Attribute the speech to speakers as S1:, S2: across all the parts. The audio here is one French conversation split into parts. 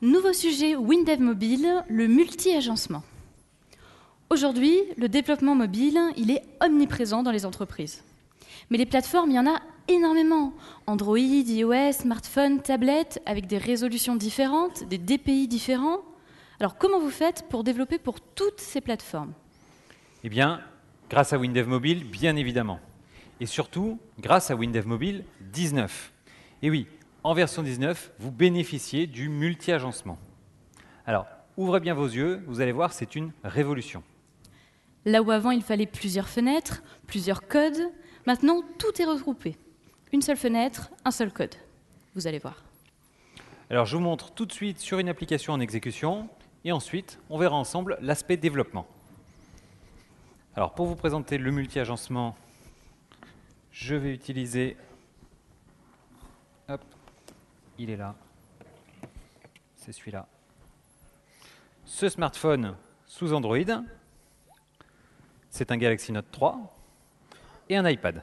S1: Nouveau sujet WinDev Mobile, le multi-agencement. Aujourd'hui, le développement mobile, il est omniprésent dans les entreprises. Mais les plateformes, il y en a énormément. Android, iOS, smartphone, tablette, avec des résolutions différentes, des DPI différents. Alors comment vous faites pour développer pour toutes ces plateformes?
S2: Eh bien, grâce à WinDev Mobile, bien évidemment. Et surtout, grâce à WinDev Mobile 19. Et oui, en version 19, vous bénéficiez du multi-agencement. Alors, ouvrez bien vos yeux, vous allez voir, c'est une révolution.
S1: Là où avant, il fallait plusieurs fenêtres, plusieurs codes, maintenant, tout est regroupé. Une seule fenêtre, un seul code. Vous allez voir.
S2: Alors, je vous montre tout de suite sur une application en exécution, et ensuite, on verra ensemble l'aspect développement. Alors, pour vous présenter le multi-agencement, je vais utiliser... Hop, il est là. C'est celui-là. Ce smartphone sous Android, c'est un Galaxy Note 3 et un iPad.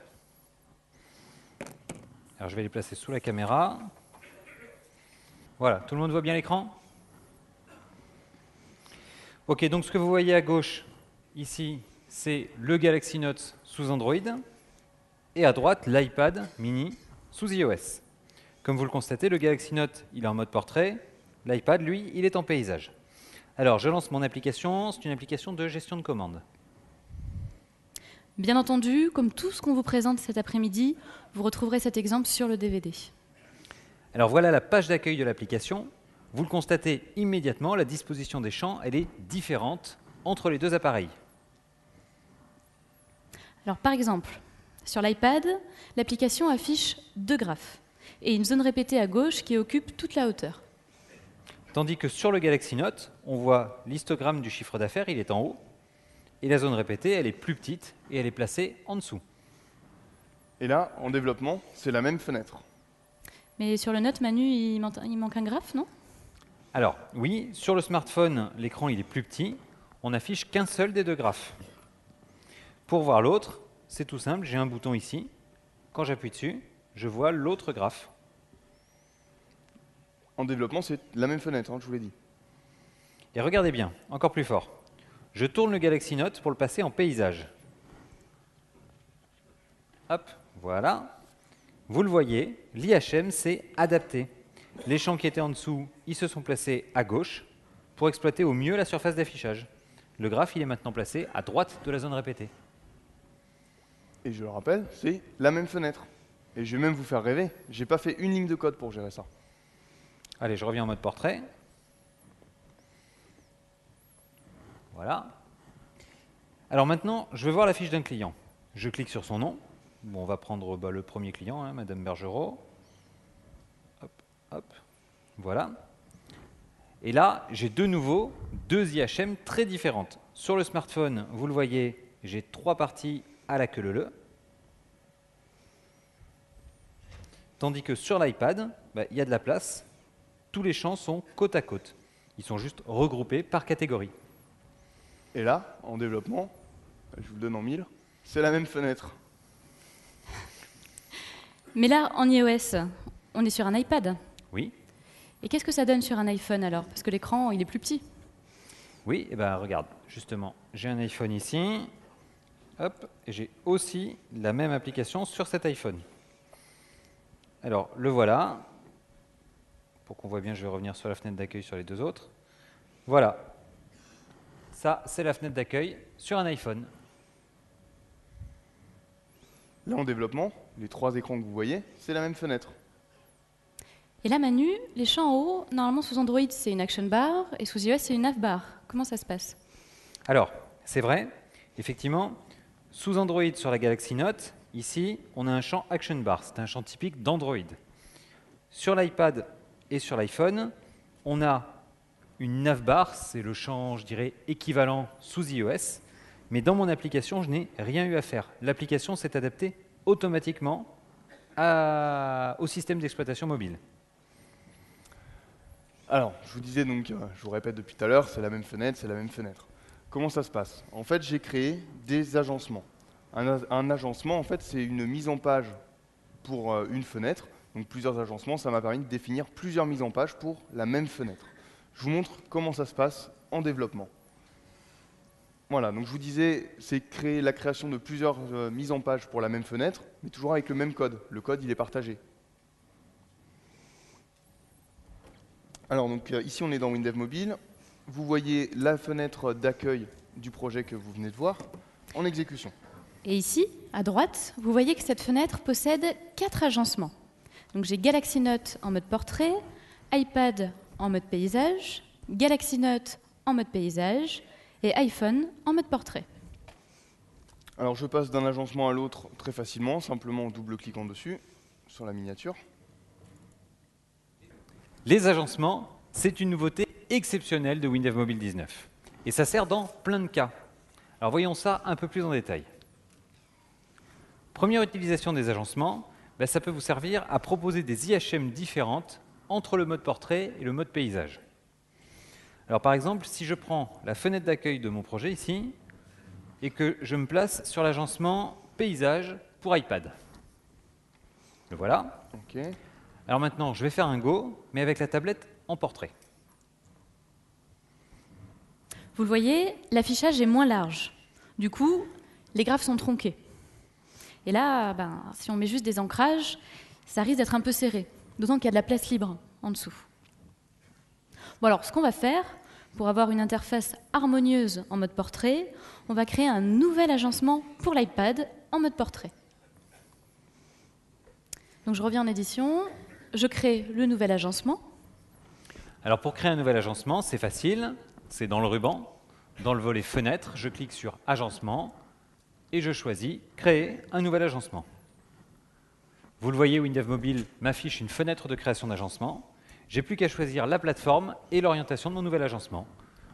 S2: Alors, je vais les placer sous la caméra. Voilà, tout le monde voit bien l'écran? Ok, donc ce que vous voyez à gauche, ici, c'est le Galaxy Note sous Android, et à droite, l'iPad mini sous iOS. Comme vous le constatez, le Galaxy Note, il est en mode portrait, l'iPad, lui, il est en paysage. Alors, je lance mon application, c'est une application de gestion de commande.
S1: Bien entendu, comme tout ce qu'on vous présente cet après-midi, vous retrouverez cet exemple sur le DVD.
S2: Alors voilà la page d'accueil de l'application. Vous le constatez immédiatement, la disposition des champs, elle est différente entre les deux appareils.
S1: Alors par exemple, sur l'iPad, l'application affiche 2 graphes et une zone répétée à gauche qui occupe toute la hauteur.
S2: Tandis que sur le Galaxy Note, on voit l'histogramme du chiffre d'affaires, il est en haut, et la zone répétée, elle est plus petite et elle est placée en dessous.
S3: Et là, en développement, c'est la même fenêtre.
S1: Mais sur le Note, Manu, il manque un graphe, non?
S2: Alors, oui, sur le smartphone, l'écran il est plus petit, on n'affiche qu'un seul des deux graphes. Pour voir l'autre, c'est tout simple, j'ai un bouton ici. Quand j'appuie dessus, je vois l'autre graphe.
S3: En développement, c'est la même fenêtre, je vous l'ai dit.
S2: Et regardez bien, encore plus fort. Je tourne le Galaxy Note pour le passer en paysage. Hop, voilà. Vous le voyez, l'IHM s'est adapté. Les champs qui étaient en dessous, ils se sont placés à gauche pour exploiter au mieux la surface d'affichage. Le graphe, il est maintenant placé à droite de la zone répétée.
S3: Et je le rappelle, c'est la même fenêtre. Et je vais même vous faire rêver, j'ai pas fait une ligne de code pour gérer ça.
S2: Allez, je reviens en mode portrait. Voilà. Alors maintenant, je vais voir la fiche d'un client. Je clique sur son nom. Bon, on va prendre le premier client, Madame Bergerot. Hop, hop. Voilà. Et là, j'ai de nouveau 2 IHM très différentes. Sur le smartphone, vous le voyez, j'ai 3 parties à la queue leu. Tandis que sur l'iPad, il y a de la place. Tous les champs sont côte à côte. Ils sont juste regroupés par catégorie.
S3: Et là, en développement, je vous le donne en 1000, c'est la même fenêtre.
S1: Mais là, en iOS, on est sur un iPad.
S2: Oui.
S1: Et qu'est-ce que ça donne sur un iPhone alors? Parce que l'écran, il est plus petit.
S2: Oui, et ben regarde, justement, j'ai un iPhone ici. Hop, et j'ai aussi la même application sur cet iPhone. Alors, le voilà. Pour qu'on voit bien, je vais revenir sur la fenêtre d'accueil sur les deux autres. Voilà. Ça, c'est la fenêtre d'accueil sur un iPhone.
S3: Là, en développement, les 3 écrans que vous voyez, c'est la même fenêtre.
S1: Et là, Manu, les champs en haut, normalement sous Android, c'est une action bar et sous iOS, c'est une nav bar. Comment ça se passe?
S2: Alors, c'est vrai, effectivement, sous Android sur la Galaxy Note, ici, on a un champ action bar. C'est un champ typique d'Android. Sur l'iPad et sur l'iPhone, on a une navbar, c'est le champ, je dirais, équivalent sous iOS. Mais dans mon application, je n'ai rien eu à faire. L'application s'est adaptée automatiquement au système d'exploitation mobile.
S3: Alors, je vous disais donc, je vous répète depuis tout à l'heure, c'est la même fenêtre, c'est la même fenêtre. Comment ça se passe? En fait, j'ai créé des agencements. Un agencement, en fait, c'est une mise en page pour une fenêtre. Donc plusieurs agencements, ça m'a permis de définir plusieurs mises en page pour la même fenêtre. je vous montre comment ça se passe en développement. Voilà, donc je vous disais, c'est créer la création de plusieurs mises en page pour la même fenêtre, mais toujours avec le même code. Le code, il est partagé. Alors, donc, ici, on est dans WinDev Mobile. Vous voyez la fenêtre d'accueil du projet que vous venez de voir en exécution.
S1: Et ici, à droite, vous voyez que cette fenêtre possède 4 agencements. Donc j'ai Galaxy Note en mode portrait, iPad en mode paysage, Galaxy Note en mode paysage et iPhone en mode portrait.
S3: Alors je passe d'un agencement à l'autre très facilement, simplement en double-cliquant dessus, sur la miniature.
S2: Les agencements, c'est une nouveauté exceptionnelle de WinDev Mobile 19. Et ça sert dans plein de cas. Alors voyons ça un peu plus en détail. Première utilisation des agencements, ça peut vous servir à proposer des IHM différentes entre le mode portrait et le mode paysage. Alors par exemple, si je prends la fenêtre d'accueil de mon projet ici et que je me place sur l'agencement paysage pour iPad. Le voilà.
S3: Ok.
S2: Alors maintenant, je vais faire un Go, mais avec la tablette en portrait.
S1: Vous le voyez, l'affichage est moins large. Du coup, les graphes sont tronqués. Et là, si on met juste des ancrages, ça risque d'être un peu serré, d'autant qu'il y a de la place libre en dessous. Bon alors, ce qu'on va faire, pour avoir une interface harmonieuse en mode portrait, on va créer un nouvel agencement pour l'iPad en mode portrait. Donc je reviens en édition, je crée le nouvel agencement.
S2: Alors pour créer un nouvel agencement, c'est facile, c'est dans le ruban, dans le volet fenêtre, je clique sur agencement et je choisis créer un nouvel agencement. Vous le voyez, WinDev Mobile m'affiche une fenêtre de création d'agencement. J'ai plus qu'à choisir la plateforme et l'orientation de mon nouvel agencement.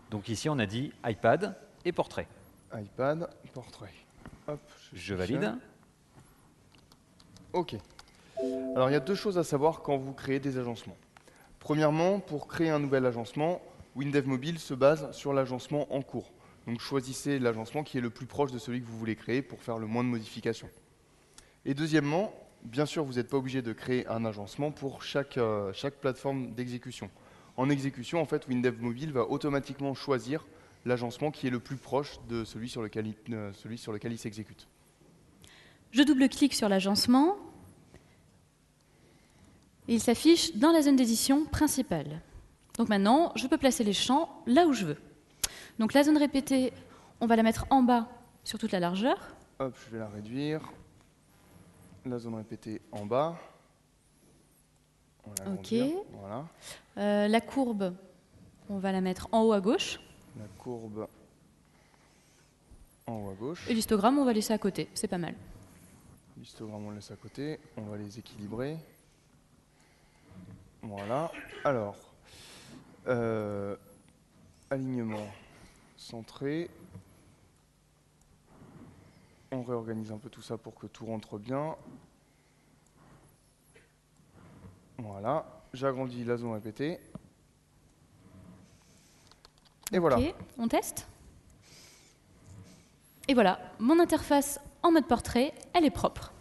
S2: Donc ici, on a dit iPad et portrait.
S3: iPad, portrait. Hop,
S2: Je valide.
S3: Ok. Alors il y a deux choses à savoir quand vous créez des agencements. Premièrement, pour créer un nouvel agencement, WinDev Mobile se base sur l'agencement en cours. Donc choisissez l'agencement qui est le plus proche de celui que vous voulez créer pour faire le moins de modifications. Et deuxièmement, bien sûr, vous n'êtes pas obligé de créer un agencement pour chaque plateforme d'exécution. En exécution, en fait, WinDev Mobile va automatiquement choisir l'agencement qui est le plus proche de celui sur lequel il s'exécute.
S1: Je double-clique sur l'agencement et il s'affiche dans la zone d'édition principale. Donc maintenant, je peux placer les champs là où je veux. Donc la zone répétée, on va la mettre en bas sur toute la largeur.
S3: Hop, je vais la réduire. La zone répétée en bas. On va l'agrandir. Voilà.
S1: La courbe, on va la mettre en haut à gauche.
S3: La courbe en haut à gauche.
S1: Et l'histogramme, on va laisser à côté. C'est pas mal.
S3: L'histogramme, on le laisse à côté. On va les équilibrer. Voilà. Alors, alignement centré. On réorganise un peu tout ça pour que tout rentre bien. Voilà. J'agrandis la zone répétée. Et voilà.
S1: Ok, on teste. Et voilà, mon interface en mode portrait, elle est propre.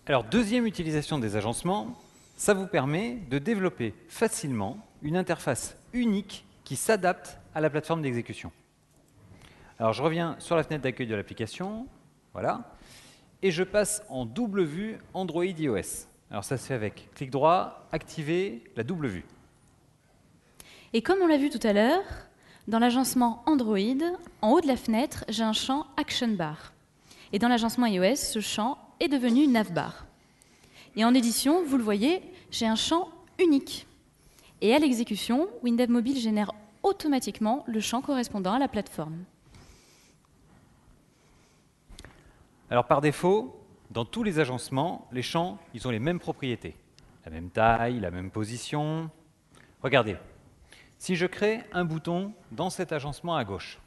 S2: Alors deuxième utilisation des agencements, ça vous permet de développer facilement une interface unique qui s'adapte à la plateforme d'exécution. Alors je reviens sur la fenêtre d'accueil de l'application, voilà, et je passe en double vue Android iOS. Alors ça se fait avec clic droit, activer la double vue.
S1: Et comme on l'a vu tout à l'heure, dans l'agencement Android, en haut de la fenêtre, j'ai un champ Action Bar. Et dans l'agencement iOS, ce champ est devenu Navbar. Et en édition, vous le voyez, j'ai un champ unique. Et à l'exécution, WinDev Mobile génère automatiquement le champ correspondant à la plateforme.
S2: Alors par défaut, dans tous les agencements, les champs, ils ont les mêmes propriétés. La même taille, la même position. Regardez, si je crée un bouton dans cet agencement à gauche,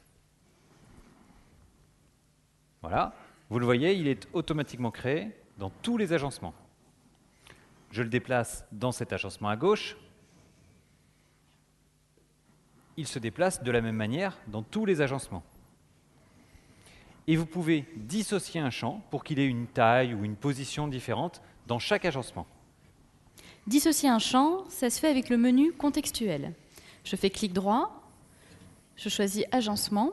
S2: voilà, vous le voyez, il est automatiquement créé dans tous les agencements. Je le déplace dans cet agencement à gauche, il se déplace de la même manière dans tous les agencements. Et vous pouvez dissocier un champ pour qu'il ait une taille ou une position différente dans chaque agencement.
S1: Dissocier un champ, ça se fait avec le menu contextuel. Je fais clic droit, je choisis agencement,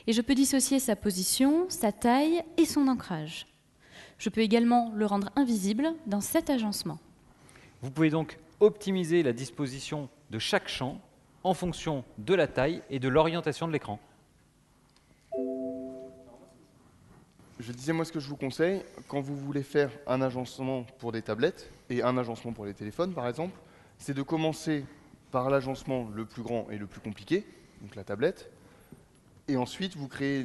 S1: et je peux dissocier sa position, sa taille et son ancrage. Je peux également le rendre invisible dans cet agencement.
S2: Vous pouvez donc optimiser la disposition de chaque champ en fonction de la taille et de l'orientation de l'écran.
S3: Je disais, moi, ce que je vous conseille, quand vous voulez faire un agencement pour des tablettes et un agencement pour les téléphones, par exemple, c'est de commencer par l'agencement le plus grand et le plus compliqué, donc la tablette, et ensuite vous créez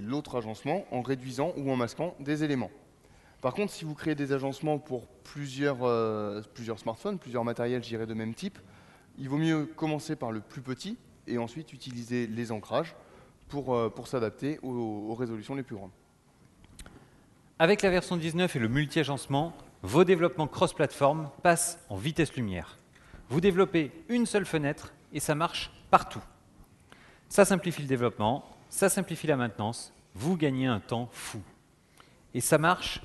S3: l'autre agencement en réduisant ou en masquant des éléments. Par contre, si vous créez des agencements pour plusieurs smartphones, plusieurs matériels, je dirais, de même type, il vaut mieux commencer par le plus petit et ensuite utiliser les ancrages pour s'adapter aux résolutions les plus grandes.
S2: Avec la version 19 et le multi-agencement, vos développements cross-platform passent en vitesse lumière. Vous développez une seule fenêtre et ça marche partout. Ça simplifie le développement, ça simplifie la maintenance, vous gagnez un temps fou. Et ça marche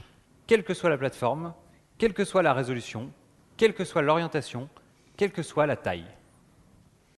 S2: quelle que soit la plateforme, quelle que soit la résolution, quelle que soit l'orientation, quelle que soit la taille.